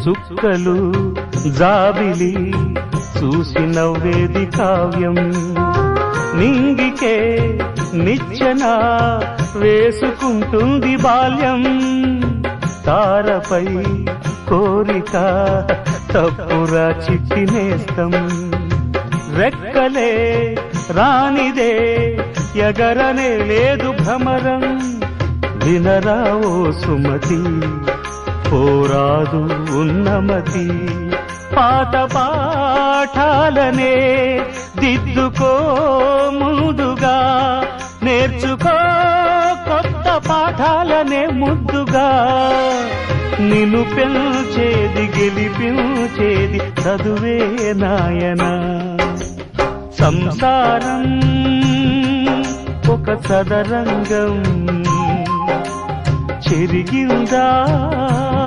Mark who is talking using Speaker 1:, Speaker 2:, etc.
Speaker 1: చుక్కలు జాబిలి చూసి నవ్వేది కావ్యం నింగికే నిచ్చెన వేసుకుంటుంది బాల్యం తారపై కోరిక తప్పురా చిట్టినేస్తం రెక్కలే రానిదే ఎగరనే లేదు భ్రమరం వినరా ఓ సుమతి పోరాదు ఉన్నమతి పాత పాఠాలనే దిద్దుకో ముందుగా నేర్చుకో కొత్త పాఠాలనే ముద్దుగా నిన్ను పెంచేది గెలిపించేది చదువే నాయనా సంసారం ఒక సదరంగం చెరిగిందా